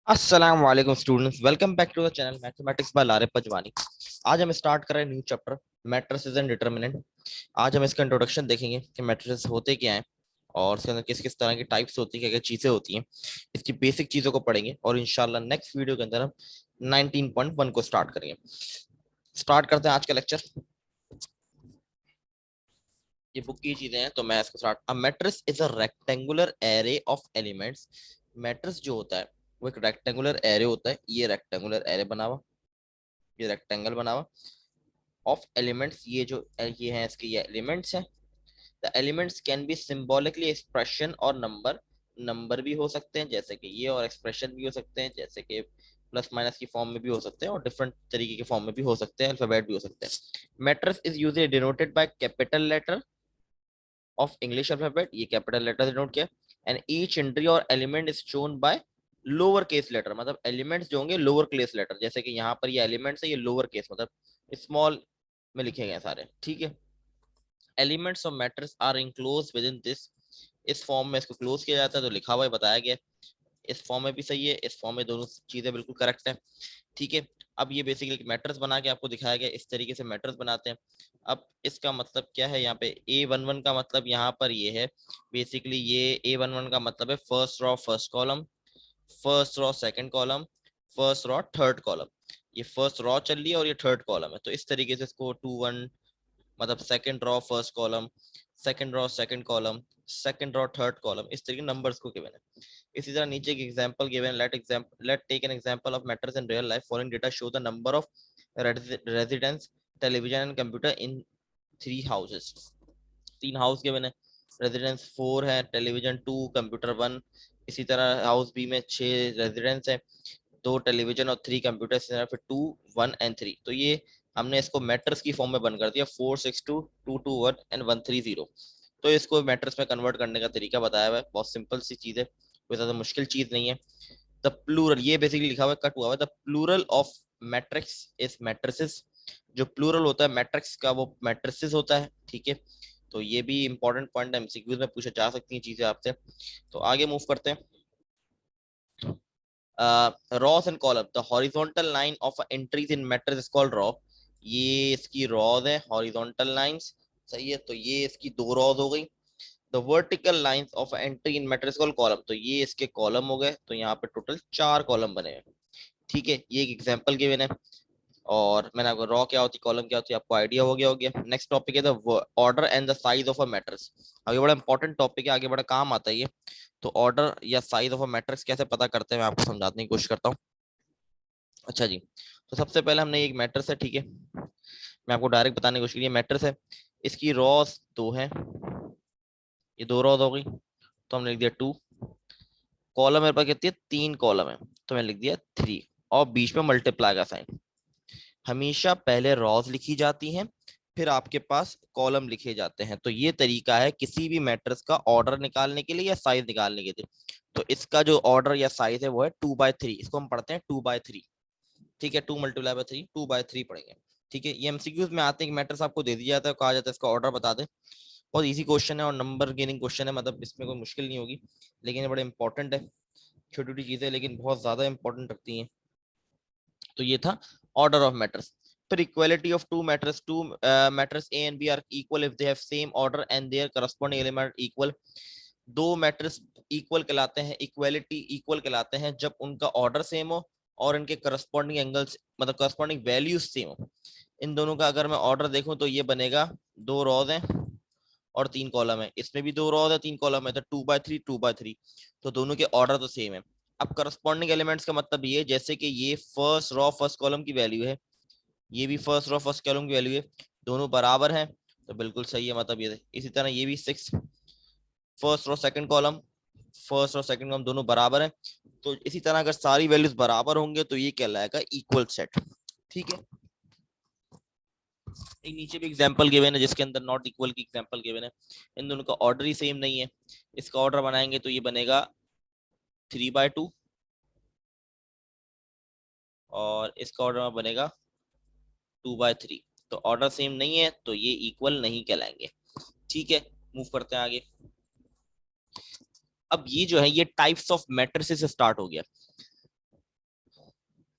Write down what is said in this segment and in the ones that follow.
अस्सलाम वालेकुम students, welcome back to the channel mathematics by Lare Pajwani. आज हम स्टार्ट कर रहे हैं new chapter matrices and determinant. आज हम इसका इंट्रोडक्शन देखेंगे कि मैट्रिसेस होते क्या हैं और इसके अंदर किस किस तरह की टाइप्स होती हैं, क्या क्या चीजें होती हैं। इसकी बेसिक चीजों को पढ़ेंगे और इंशाल्लाह नेक्स्ट वीडियो के अंदर हम 19.1 को स्टार्ट करेंगे। स्टार्ट करते हैं आज का लेक्चर। ये बुक की चीजें हैं तो मैं इसको start. A matrix is a rectangular array of elements. Matrix जो होता है वो एक रेक्टेंगुलर एरे होता है। ये रेक्टेंगुलर एरे बना हुआ, ये रेक्टेंगल बना हुआ ऑफ एलिमेंट्स। ये हैं इसके, ये एलिमेंट्स हैं। The elements can be symbolically expression और नंबर। नंबर भी हो सकते हैं जैसे कि ये, और एक्सप्रेशन भी हो सकते हैं जैसे कि प्लस माइनस की फॉर्म में भी हो सकते हैं और डिफरेंट तरीके के फॉर्म में भी हो सकते हैं, अल्फाबेट भी हो सकते हैं। Matrix is usually denoted by capital letter of English alphabet. ये कैपिटल लेटर डिनोट किया। एंड ईच एंट्री और element is shown by lower case letter. मतलब एलिमेंट्स जो होंगे लोअर केस लेटर, जैसे कि यहाँ पर ये एलिमेंट्स है, ये लोअर केस मतलब स्मॉल में लिखे गए सारे, ठीक है। Elements of matrix are enclose within this. इस फॉर्म में इसको क्लोज किया जाता है, तो लिखा हुआ है, बताया गया। इस फॉर्म में भी सही है, इस फॉर्म में दोनों चीजें बिल्कुल करेक्ट है, ठीक है। अब ये बेसिकली मैट्रिक्स बना के आपको दिखाया गया, इस तरीके से मैट्रिक्स बनाते हैं। अब इसका मतलब क्या है, यहाँ पे A11 का मतलब यहाँ पर ये है बेसिकली, ये A11 का मतलब है first row first column, first row second column, first row third column. ये फर्स्ट रो चल रही है और ये थर्ड कॉलम है, तो इस तरीके से इसको 2 1 मतलब second row first column, second row second column, second row third column, इस तरीके नंबर्स को गिवन है। इसी तरह नीचे एक example given, let take an example of matters in real life. Following data show the number of residents, television and computer in 3 houses. 3 house given है, residence 4 है, टेलीविजन 2, कंप्यूटर 1। इसी तरह हाउस बी में 6 रेजिडेंट्स है, 2 television और 3 computer, फिर 2 1 and 3। तो ये हमने इसको मैट्रिक्स की फॉर्म में बन कर दिया, 4 6 2 2 1 and 1 3 0। तो इसको मैट्रिक्स में कन्वर्ट करने का तरीका बताया हुआ है, बहुत सिंपल सी चीज है, कोई ज्यादा मुश्किल चीज नहीं है। द प्लूरल, ये बेसिकली लिखा हुआ है, कट हुआ है, the plural of matrix is matrices. जो प्लूरल होता है मैट्रिक्स का वो मैट्रिसेस होता है, ठीक है। तो ये भी इंपॉर्टेंट पॉइंट है, एमसीक्यूज में पूछा जा सकती हैं चीजें आपसे। तो आगे मूव करते हैं। Ross and column, the horizontal line of entries in matrix is called raw. ये इसकी रॉज है, हॉरिजॉन्टल लाइंस, सही है। तो ये इसकी 2 रॉज हो गई। The vertical lines of entry in matrix called column, तो ये इसके कॉलम हो गए। तो यहाँ पे टोटल 4 कॉलम बने हैं, ठीक है। ये एक एग्जांपल गिवन है और मैंने आपको रॉ क्या होती है, कॉलम क्या होती है, आपको आइडिया हो गया हो गया। नेक्स्ट टॉपिक है the order and the size of a matrix. आगे बड़ा इंपॉर्टेंट टॉपिक है, आगे बड़ा काम आता है ये। तो ऑर्डर या साइज ऑफ अ मैट्रिक्स कैसे पता करते हैं, मैं आपको समझाने की कोशिश करता हूँ। अच्छा जी, तो सबसे पहले हमने एक मैट्रिक्स है, ठीक है। मैं आपको डायरेक्ट बताने की कोशिश की, मैट्रिक्स है, इसकी रॉस 2 है, ये 2 रॉस हो गई, तो हमने लिख दिया 2। कॉलम मेरे पास कितनी है, 3 कॉलम है, तो मैंने लिख दिया 3। और बीच में मल्टीप्लाई का साइन। हमेशा पहले रॉज लिखी जाती हैं, फिर आपके पास कॉलम लिखे जाते हैं। तो ये तरीका है किसी भी मैट्रिक्स का ऑर्डर निकालने के लिए या साइज निकालने के लिए। तो इसका जो ऑर्डर या साइज है वो है 2/3, इसको हम पढ़ते हैं 2/3, ठीक है। 2 × 3 2/3 पढ़ेंगे, ठीक है। ये एमसीक्यूज में आते हैं कि मैट्रिक्स आपको दे दिया जाता है, कहा जाता है इसका ऑर्डर बता दे। बहुत इजी क्वेश्चन है और नंबर गेनिंग क्वेश्चन है, मतलब इसमें कोई मुश्किल नहीं होगी, लेकिन ये बड़े इंपॉर्टेंट है। छोटी छोटी चीजें लेकिन बहुत ज्यादा इंपॉर्टेंट रखती हैं। तो ये था ऑर्डर ऑफ मैट्रिक्स। फिर equality of two matrix A and B are equal if they have same order and their corresponding element equal. 2 matrix equal कहलाते हैं, इक्वालिटी इक्वल कहलाते हैं जब उनका ऑर्डर सेम हो और इनके करस्पॉन्डिंग एंगल्स मतलब करस्पॉन्डिंग वैल्यूज सेम हो। इन दोनों का अगर मैं ऑर्डर देखूं तो ये बनेगा 2 रॉज हैं और 3 कॉलम है, इसमें भी 2 रॉज है 3 कॉलम है, तो 2/3 2/3। तो दोनों के ऑर्डर तो सेम है। अब करस्पॉन्डिंग एलिमेंट्स का मतलब ये, जैसे कि ये फर्स्ट रॉ फर्स्ट कॉलम की वैल्यू है, ये भी फर्स्ट रॉ फर्स्ट कॉलम की वैल्यू है, दोनों बराबर हैं, तो बिल्कुल सही है, मतलब ये। इसी तरह ये भी 6 first raw second column, first और सेकंड कॉलम दोनों बराबर हैं। तो इसी तरह अगर सारी वैल्यूज बराबर होंगे तो ये कहलाएगा इक्वल सेट, ठीक है। एक नीचे भी एग्जांपल गिवन है जिसके अंदर नॉट इक्वल की एग्जांपल गिवन है। इन दोनों का ऑर्डर ही सेम नहीं है, इसका ऑर्डर बनाएंगे तो ये बनेगा 3/2 और इसका ऑर्डर बनेगा 2/3। तो ऑर्डर सेम नहीं है तो ये इक्वल नहीं कहलाएंगे, ठीक है। मूव करते हैं आगे। अब ये जो है ये टाइप्स ऑफ मैट्रिसेस से स्टार्ट हो गया।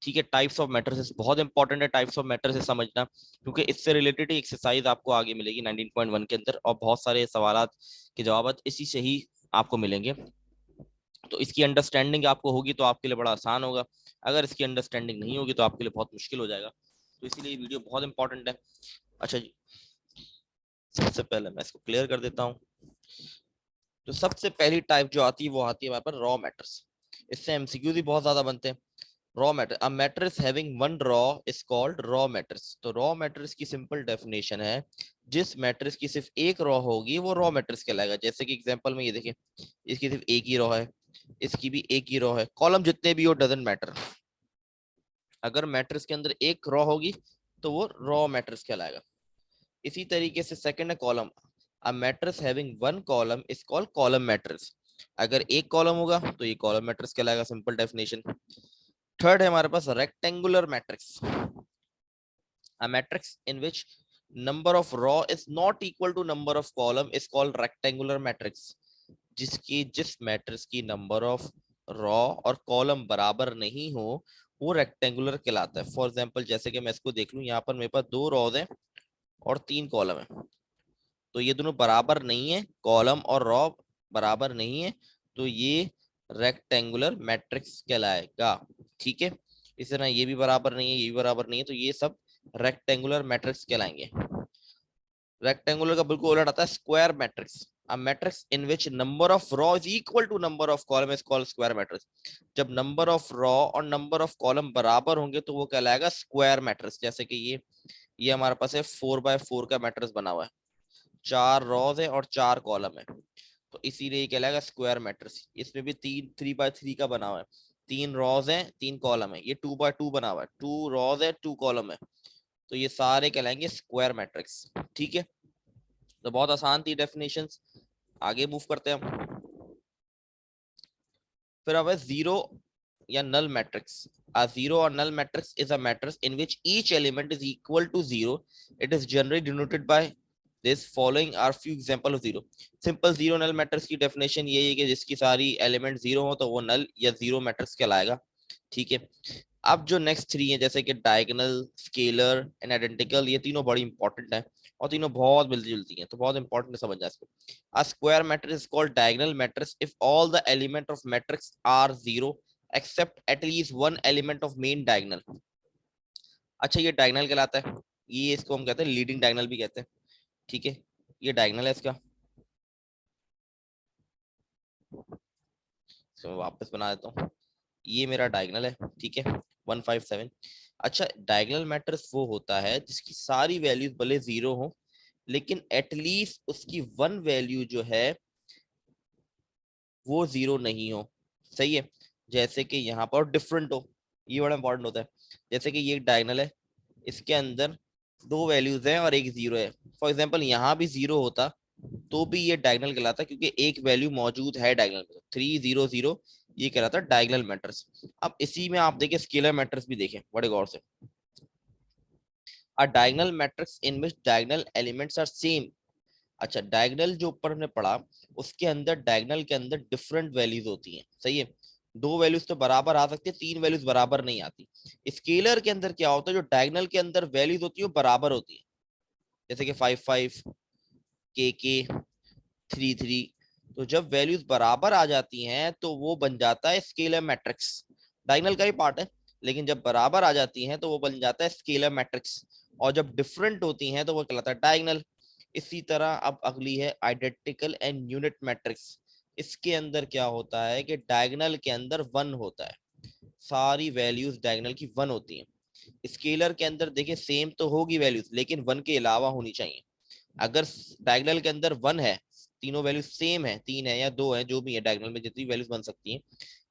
ठीक है। टाइप्स ऑफ मैट्रिसेस बहुत इंपॉर्टेंट है, टाइप्स ऑफ मैट्रिसेस समझना, क्योंकि इससे रिलेटेड एक्सरसाइज आपको आगे मिलेगी 19.1 के अंदर, और बहुत सारे सवाल के जवाब इसी से ही आपको मिलेंगे। तो इसकी अंडरस्टैंडिंग आपको होगी तो आपके लिए बड़ा आसान होगा, अगर इसकी अंडरस्टैंडिंग नहीं होगी तो आपके लिए बहुत मुश्किल हो जाएगा। तो इसीलिए वीडियो बहुत इंपॉर्टेंट है। अच्छा जी, सबसे पहले मैं इसको क्लियर कर देता हूँ। तो सबसे पहली टाइप जो आती है वो आती है हमारे पास रॉ मैट्रिक्स। इससे एमसीक्यू भी बहुत ज्यादा बनते हैं। Raw matrix, a matrix having one raw is called raw matrix. तो रॉ मैट्रिक्स की सिंपल डेफिनेशन है, जिस मैट्रिक्स की सिर्फ एक रॉ होगी वो रॉ मैट्रिक्स कहलाएगा। जैसे कि एग्जांपल में ये देखिए, इसकी सिर्फ एक ही रॉ है, इसकी भी एक ही रॉ है, कॉलम जितने भी हो डजंट मैटर, अगर मैट्रिक्स के अंदर एक रॉ होगी तो वो रॉ मैट्रिक्स कहलाएगा। इसी तरीके से सेकंड है column, a matrix having one column is called column matrix. अगर एक कॉलम होगा तो ये कॉलम मैट्रिक्स कहलाएगा, सिंपल डेफिनेशन। थर्ड है हमारे पास rectangular matrix, a matrix in which number of row is not equal to number of column is called rectangular matrix। जिस मैट्रिक्स की नंबर ऑफ रॉ और कॉलम बराबर नहीं हो वो रेक्टेंगुलर कहलाता है। फॉर एग्जांपल जैसे कि मैं इसको देख लूं, यहाँ पर मेरे पास 2 रॉज हैं और 3 कॉलम है, तो ये दोनों बराबर नहीं है, कॉलम और रॉ बराबर नहीं है, तो ये रेक्टेंगुलर मैट्रिक्स कहलाएगा। ठीक है, इस तरह ये भी बराबर नहीं है, ये भी बराबर नहीं है, तो ये सब रेक्टेंगुलर मैट्रिक्स कहलाएंगे। रेक्टेंगुलर का बिल्कुल उलट आता है square matrix, a matrix in which number of row is equal to number of column is called square matrix। जब नंबर ऑफ रॉ और नंबर ऑफ कॉलम बराबर होंगे तो वो कहलाएगा स्क्वायर मैट्रिक्स। जैसे कि ये हमारे पास है 4x4 का मैट्रिक्स बना हुआ है, 4 रॉज है और 4 कॉलम है, तो इसीलिए ये कहलाएगा स्क्वायर मैट्रिक्स। इसमें भी 3x3 का बना हुआ है, 3 रॉज है 3 कॉलम है, ये 2x2 बना हुआ है, 2 रॉज है 2 कॉलम है, तो ये सारे कहलाएंगे स्क्वायर मैट्रिक्स। ठीक है, तो बहुत आसान थी डेफिनेशंस। आगे मूव करते हैं हम। फिर अब है जीरो या null matrix. A zero or null matrix is a matrix in which each element is equal to zero. It is generally denoted by this following are few example of zero। Simple zero null matrix की definition ये है कि जिसकी सारी element zero हो तो वो नल या जीरो मैट्रिक्स कहलाएगा। ठीक है, अब जो नेक्स्ट 3 है जैसे कि डायगोनल, स्केलर एंड आइडेंटिकल, ये तीनों बड़ी इंपॉर्टेंट है और तीनों बहुत मिलती जुलती हैं, तो बहुत इंपॉर्टेंट समझना इसको। A square matrix is called diagonal matrix if all the element of matrix are zero except at least one element of main diagonal। अच्छा, ये डायगोनल कहलाता है, ये इसको हम कहते हैं लीडिंग डायगोनल भी कहते हैं। ठीक है, ये डायगोनल है इसका, तो वापस बना देता हूँ, ये मेरा डायगोनल है। ठीक है, 157। अच्छा, डायगोनल मैट्रिक्स वो होता है जिसकी सारी वैल्यूज भले जीरो हो लेकिन एटलीस्ट उसकी वन वैल्यू जो है वो जीरो नहीं हो। सही है, जैसे कि यहाँ पर डिफरेंट हो, ये बड़ा इंपॉर्टेंट होता है। जैसे कि ये डायगोनल है, इसके अंदर 2 वैल्यूज हैं और एक जीरो है, फॉर एग्जाम्पल यहाँ भी जीरो होता तो भी ये डायगोनल कहलाता क्योंकि एक वैल्यू मौजूद है डायगोनल में, 300, ये कहलाता है डायगोनल मैट्रिक्स। अब इसी में आप देखिए स्केलर मैट्रिक्स भी देखें बड़े गौर से। A diagonal matrix in which diagonal elements are same. अच्छा, डायगोनल जो ऊपर हमने पढ़ा उसके अंदर डायगोनल के अंदर डिफरेंट वैल्यूज होती हैं। सही है, 2 वैल्यूज तो बराबर आ सकती है, 3 वैल्यूज बराबर नहीं आती। स्केलर के अंदर क्या होता है, जो डायगोनल के अंदर वैल्यूज होती है वो बराबर होती है, जैसे कि 5 के 3 तो जब वैल्यूज बराबर आ जाती हैं तो वो बन जाता है स्केलर मैट्रिक्स। डायगोनल का ही पार्ट है, लेकिन जब बराबर आ जाती हैं तो वो बन जाता है स्केलर मैट्रिक्स, और जब डिफरेंट होती हैं तो वो कहलाता है डायगोनल। इसी तरह अब अगली है आइडेंटिकल एंड यूनिट मैट्रिक्स। इसके अंदर क्या होता है कि डायगोनल के अंदर 1 होता है, सारी वैल्यूज डायगोनल की 1 होती हैं। स्केलर के अंदर देखिए सेम तो होगी वैल्यूज लेकिन 1 के अलावा होनी चाहिए। अगर डायगोनल के अंदर 1 है, तीनों वैल्यू सेम है, 3 है या 2 है, जो भी है डायगोनल में जितनी वैल्यूज बन सकती हैं,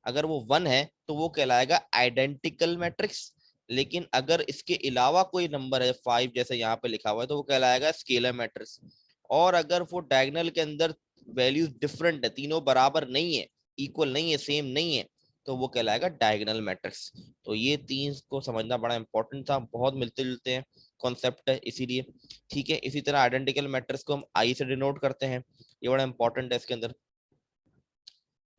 अगर वो 1 है तो वो कहलाएगा आइडेंटिकल मैट्रिक्स। लेकिन अगर इसके अलावा कोई नंबर है 5 जैसे यहाँ पे लिखा हुआ है तो वो कहलाएगा स्केलर मैट्रिक्स। और अगर वो डायगोनल के अंदर वैल्यूज डिफरेंट है, तीनों बराबर नहीं है, इक्वल नहीं है, सेम नहीं है, तो वो कहलाएगा डायगोनल मैट्रिक्स। तो ये 3 को समझना बड़ा इंपॉर्टेंट था, बहुत मिलते जुलते हैं कॉन्सेप्ट है इसीलिए। ठीक है, इसी तरह आइडेंटिकल मैट्रिक्स को हम आई से डिनोट करते हैं, ये बड़ा इंपॉर्टेंट है इसके अंदर।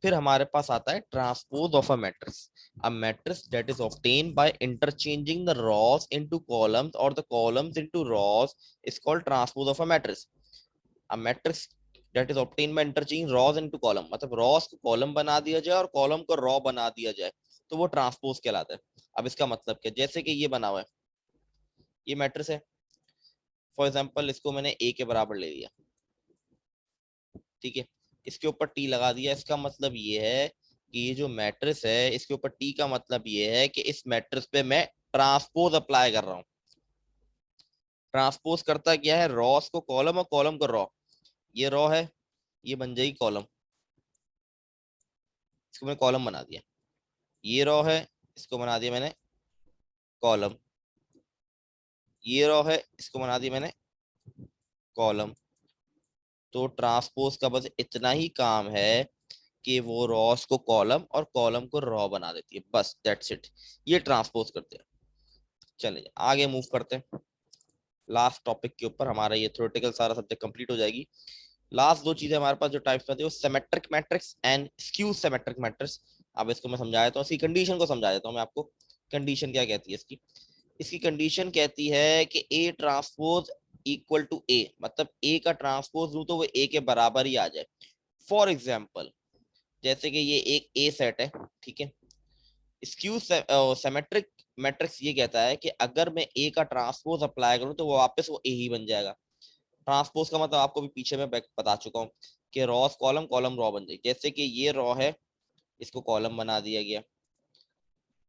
फिर हमारे पास आता है transpose of a matrix, a matrix that is obtained by interchanging the rows into columns और the columns into rows is called transpose of a matrix. A matrix that is obtained by interchanging rows into column, मतलब rows को column बना दिया जाए और column को raw बना दिया जाए, तो वो ट्रांसपोज कहलाता है। अब इसका मतलब क्या, जैसे कि ये बना हुआ है, ये मैट्रिक्स है, फॉर एग्जाम्पल इसको मैंने ए के बराबर ले लिया, ठीक है, इसके ऊपर टी लगा दिया, इसका मतलब ये है कि ये जो मैट्रिक्स है इसके ऊपर टी का मतलब ये है कि इस मैट्रिक्स पे मैं ट्रांसपोज अप्लाई कर रहा हूँ। ट्रांसपोज करता क्या है, रॉस को कॉलम और कॉलम को रॉ, ये रॉ है, ये बन जाएगी कॉलम, इसको मैंने कॉलम बना दिया, ये रॉ है, इसको बना दिया मैंने कॉलम, ये रॉ है, इसको बना दिया मैंने कॉलम। तो ट्रांसपोज का बस इतना ही काम है कि वो रॉस को कॉलम और कॉलम को रॉ बना देती है, बस दैट्स इट, ये ट्रांसपोज करते हैं। चलिए आगे मूव करते हैं लास्ट टॉपिक के ऊपर, हमारा ये थ्योरेटिकल सारा सब्जेक्ट कंप्लीट हो जाएगी। लास्ट दो चीजें हमारे पास जो टाइप्स आती है वो symmetric matrix and skew symmetric matrix. अब इसको मैं समझा देता हूँ, इसकी कंडीशन को समझा देता हूँ मैं आपको। कंडीशन क्या कहती है इसकी, इसकी कंडीशन कहती है कि ए ट्रांसपोज इक्वल टू ए, मतलब ए का ट्रांसपोज लूं तो वो ए के बराबर ही आ जाए। फॉर एग्जाम्पल जैसे कि ये एक ए सेट है, ठीक है, स्क्यू सिमेट्रिक मैट्रिक्स ये कहता है कि अगर मैं ए का ट्रांसपोज अप्लाई करूं तो वो वापस वो ए ही बन जाएगा। ट्रांसपोज का मतलब आपको भी पीछे में बता चुका हूँ कि रॉस कॉलम कॉलम रॉ बन जाएगी। जैसे कि ये रॉ है, इसको कॉलम बना दिया गया,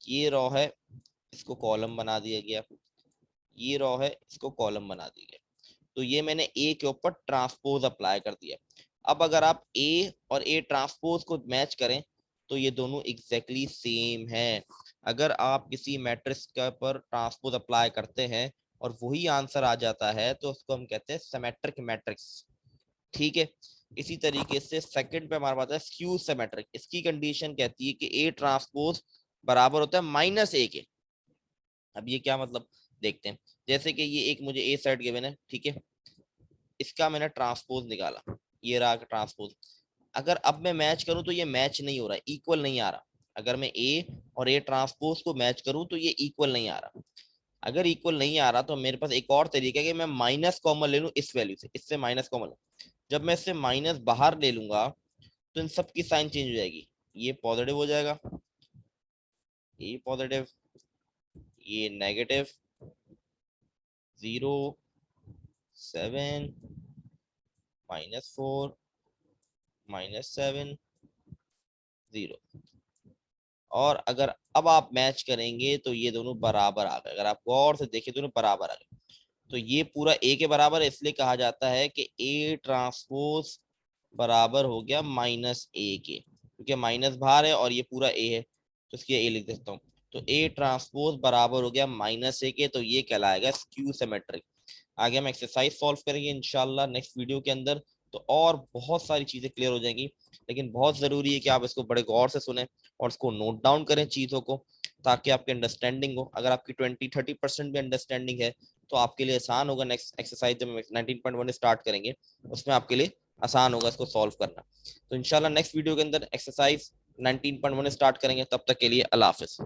ये रॉ है, इसको कॉलम बना दिया गया, ये रॉ है, इसको कॉलम बना दिया गया। तो ये मैंने ए के ऊपर ट्रांसपोज अप्लाई कर दिया। अब अगर आप ए और ए ट्रांसपोज को मैच करें तो ये दोनों एग्जैक्टली सेम है। अगर आप किसी मैट्रिक्स के ऊपर ट्रांसपोज अप्लाई करते हैं और वही आंसर आ जाता है तो उसको हम कहते हैं सिमेट्रिक मैट्रिक्स, ठीक है। इसी तरीके से सेकंड पे हमारे पास है स्क्यू सिमेट्रिक, इसकी कंडीशन कहती है कि ए ट्रांसपोज बराबर होता है माइनस ए के। अब ये क्या मतलब देखते हैं, जैसे कि ये एक मुझे ए सेट गिवन है, ठीक है, इसका मैंने ट्रांसपोज निकाला, ये रहा ट्रांसपोज। अगर अब मैं मैच करूं तो ये मैच नहीं हो रहा है, इक्वल नहीं आ रहा। अगर मैं ए और ए ट्रांसपोज को मैच करूं तो ये इक्वल नहीं आ रहा। अगर इक्वल नहीं आ रहा तो मेरे पास एक और तरीका है कि मैं माइनस कॉमन ले लूं इस वैल्यू से, इससे माइनस कॉमन। जब मैं इससे माइनस बाहर ले लूंगा तो इन सब की साइन चेंज हो जाएगी, ये पॉजिटिव हो जाएगा, ये पॉजिटिव, ये नेगेटिव, 0, 7, -4, -7, 0। और अगर अब आप मैच करेंगे तो ये दोनों बराबर आ गए, अगर आप गौर से देखें दोनों बराबर आ गए। तो ये पूरा ए के बराबर है, इसलिए कहा जाता है कि ए ट्रांसपोज बराबर हो गया माइनस ए के, क्योंकि माइनस बाहर है और ये पूरा ए है, तो इसके ए लिख देता हूँ। तो ए ट्रांसपोज बराबर हो गया माइनस ए के, तो ये कहलाएगा स्क्यू सिमेट्रिक। आगे हम एक्सरसाइज सॉल्व करेंगे इंशाल्लाह नेक्स्ट वीडियो के अंदर, तो और बहुत सारी चीजें क्लियर हो जाएंगी। लेकिन बहुत जरूरी है कि आप इसको बड़े गौर से सुने और इसको नोट डाउन करें चीजों को, ताकि आपकी अंडरस्टैंडिंग हो। अगर आपकी 20-30% भी अंडरस्टैंडिंग है तो आपके लिए आसान होगा नेक्स्ट एक्सरसाइज जब 19.1 स्टार्ट करेंगे, उसमें आपके लिए आसान होगा इसको सॉल्व करना। तो इंशाल्लाह नेक्स्ट वीडियो के अंदर एक्सरसाइज 19.1 स्टार्ट करेंगे, तब तक के लिए अल्लाह हाफिज।